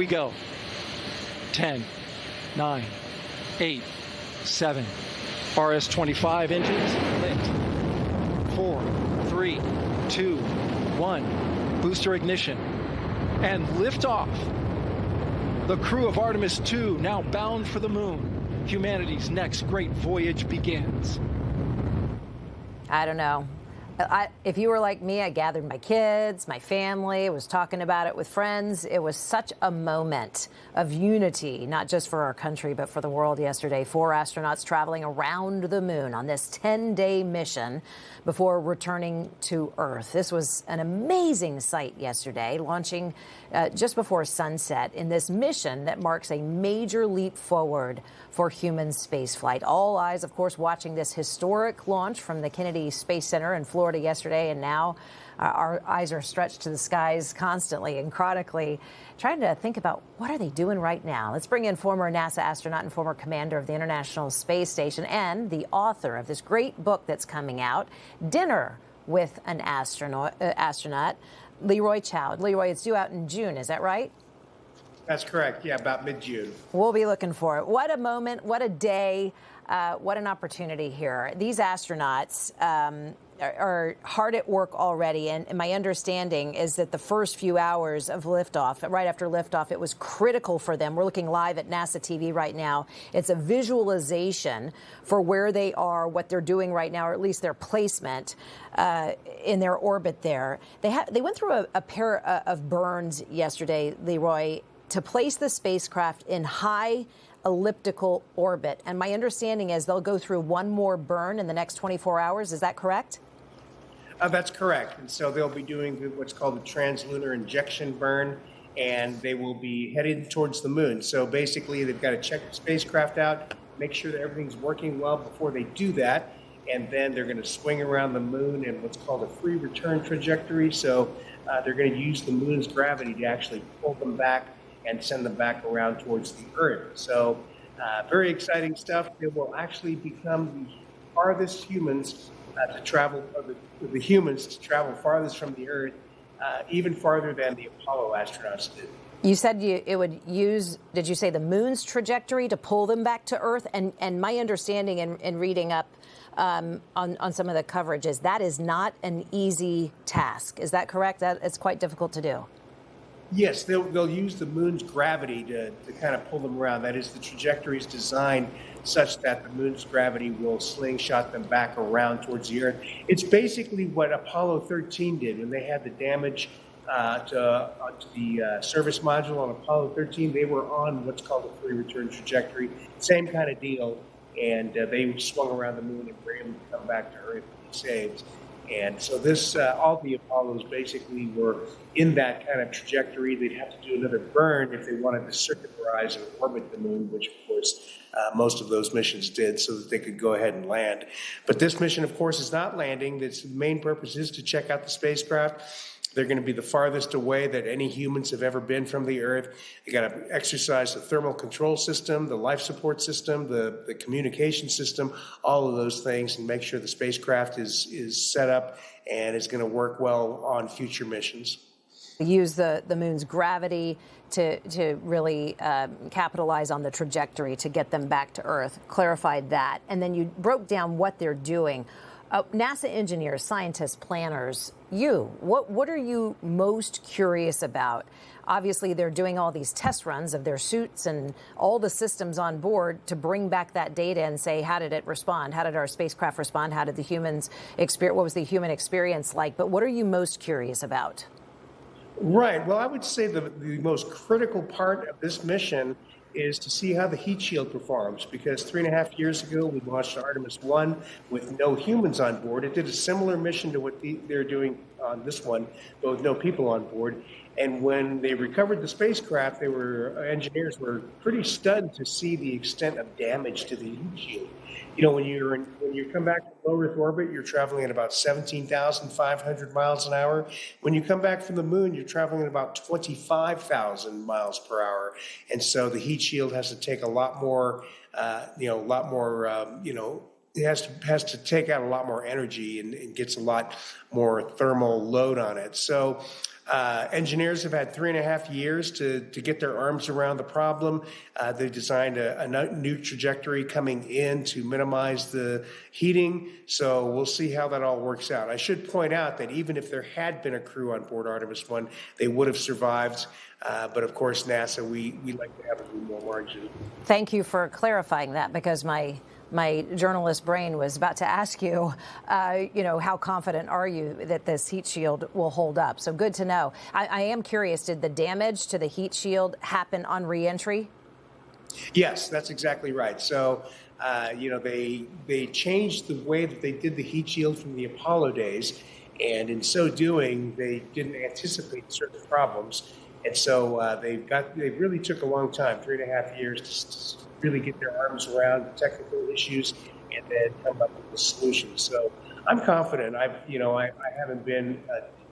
we go. 10, 9, 8, 7. RS-25 engines lit. 4, 3, 2, 1. Booster ignition. And liftoff. The crew of Artemis II now bound for the moon. Humanity's next great voyage begins. I don't know. If you were like me, I gathered my kids, my family, was talking about it with friends. It was such a moment of unity, not just for our country, but for the world yesterday. 4 astronauts traveling around the moon on this 10-day mission before returning to Earth. This was an amazing sight yesterday, launching just before sunset in this mission that marks a major leap forward for human spaceflight. All eyes, of course, watching this historic launch from the Kennedy Space Center in Florida yesterday, and now our eyes are stretched to the skies constantly and chronically, trying to think about what are they doing right now. Let's bring in former NASA astronaut and former commander of the International Space Station and the author of this great book that's coming out, Dinner with an Astronaut, Leroy Chiao. Leroy, it's due out in June, is that right? That's correct. Yeah, about mid-June. We'll be looking for it. What a moment, what a day, what an opportunity here. These astronauts are hard at work already, and my understanding is that the first few hours of liftoff, right after liftoff, it was critical for them. We're looking live at NASA TV right now. It's a visualization for where they are, what they're doing right now, or at least their placement in their orbit there. They went through a pair of burns yesterday, Leroy, to place the spacecraft in high elliptical orbit. And my understanding is they'll go through one more burn in the next 24 hours. Is that correct? That's correct. And so they'll be doing what's called the translunar injection burn, and they will be headed towards the moon. So basically, they've got to check the spacecraft out, make sure that everything's working well before they do that. And then they're going to swing around the moon in what's called a free return trajectory. So they're going to use the moon's gravity to actually pull them back and send them back around towards the Earth. So very exciting stuff. They will actually become the farthest humans to travel, the humans to travel farthest from the Earth, even farther than the Apollo astronauts did. You said it would use, did you say the moon's trajectory to pull them back to Earth? And my understanding in reading up on some of the coverage is that is not an easy task. Is that correct? That it's quite difficult to do. Yes, they'll use the moon's gravity to kind of pull them around. That is, the trajectory is designed such that the moon's gravity will slingshot them back around towards the Earth. It's basically what Apollo 13 did when they had the damage to the service module on Apollo 13. They were on what's called a free return trajectory, same kind of deal, and they swung around the moon and were able to come back to Earth and be saved. And so this, all the Apollos basically were in that kind of trajectory. They'd have to do another burn if they wanted to circularize and orbit the moon, which of course most of those missions did, so that they could go ahead and land. But this mission, of course, is not landing. The main purpose is to check out the spacecraft. They're going to be the farthest away that any humans have ever been from the Earth. They got to exercise the thermal control system, the life support system, the communication system, all of those things, and make sure the spacecraft is set up and is going to work well on future missions. Use the moon's gravity to really capitalize on the trajectory to get them back to Earth. Clarified that. And then you broke down what they're doing. NASA engineers, scientists, planners, what are you most curious about? Obviously, they're doing all these test runs of their suits and all the systems on board to bring back that data and say, how did it respond? How did our spacecraft respond? How did the humans experience? What was the human experience like? But what are you most curious about? Right. Well, I would say the most critical part of this mission is to see how the heat shield performs, because 3.5 years ago we launched Artemis I with no humans on board. It did a similar mission to what they're doing on this one, but with no people on board. And when they recovered the spacecraft, engineers were pretty stunned to see the extent of damage to the heat shield. You know, when you come back from low Earth orbit, you're traveling at about 17,500 miles an hour. When you come back from the moon, you're traveling at about 25,000 miles per hour. And so the heat shield has to take a lot more, it has to take out a lot more energy and gets a lot more thermal load on it. So Engineers have had 3.5 years to get their arms around the problem. They designed a new trajectory coming in to minimize the heating. So we'll see how that all works out. I should point out that even if there had been a crew on board Artemis I, they would have survived. But of course, NASA, we like to have a little more margin. Thank you for clarifying that, because my journalist brain was about to ask you, how confident are you that this heat shield will hold up? So good to know. I am curious, did the damage to the heat shield happen on re-entry? Yes, that's exactly right. So, they changed the way that they did the heat shield from the Apollo days. And in so doing, they didn't anticipate certain problems. And so they really took a long time, 3.5 years, to really get their arms around the technical issues and then come up with a solution. So I'm confident. I haven't been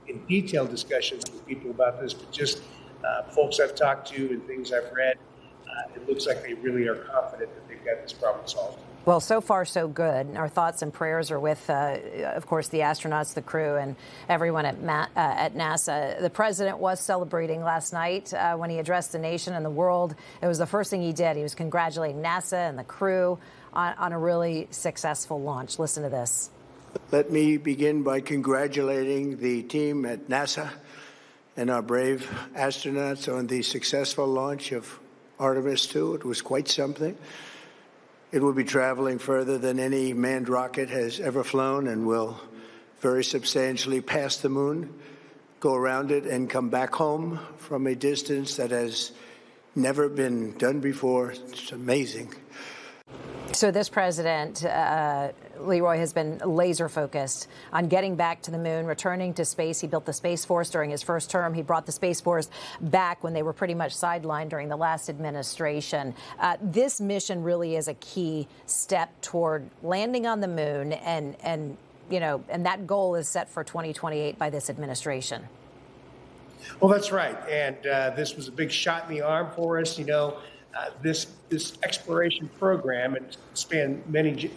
in detailed discussions with people about this, but just folks I've talked to and things I've read, it looks like they really are confident that they've got this problem solved. Well, so far, so good. Our thoughts and prayers are with, of course, the astronauts, the crew, and everyone at NASA. The president was celebrating last night when he addressed the nation and the world. It was the first thing he did. He was congratulating NASA and the crew on a really successful launch. Listen to this. Let me begin by congratulating the team at NASA and our brave astronauts on the successful launch of Artemis II. It was quite something. It will be traveling further than any manned rocket has ever flown and will very substantially pass the moon, go around it, and come back home from a distance that has never been done before. It's amazing. So this president, Leroy, has been laser focused on getting back to the moon, returning to space. He built the Space Force during his first term. He brought the Space Force back when they were pretty much sidelined during the last administration. This mission really is a key step toward landing on the moon, and that goal is set for 2028 by this administration. Well, that's right. And this was a big shot in the arm for us. This exploration program, and spanned many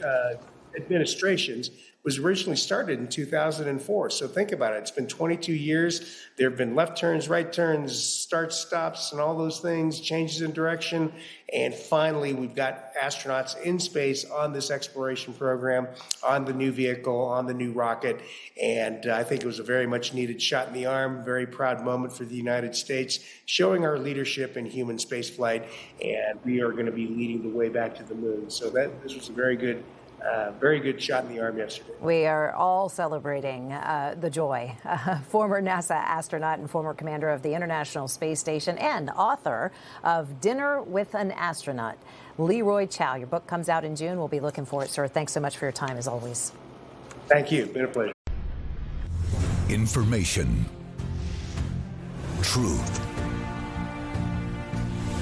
administrations, was originally started in 2004. So think about it. It's been 22 years. There have been left turns, right turns, starts, stops, and all those things, changes in direction. And finally, we've got astronauts in space on this exploration program, on the new vehicle, on the new rocket. And I think it was a very much needed shot in the arm, very proud moment for the United States, showing our leadership in human spaceflight. And we are going to be leading the way back to the moon. So this was a very good shot in the arm yesterday. We are all celebrating the joy. Former NASA astronaut and former commander of the International Space Station and author of Dinner with an Astronaut, Leroy Chiao. Your book comes out in June. We'll be looking for it, sir. Thanks so much for your time, as always. Thank you. Been a pleasure. Information. Truth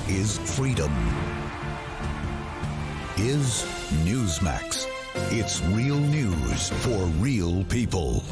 is freedom. Is Newsmax. It's real news for real people.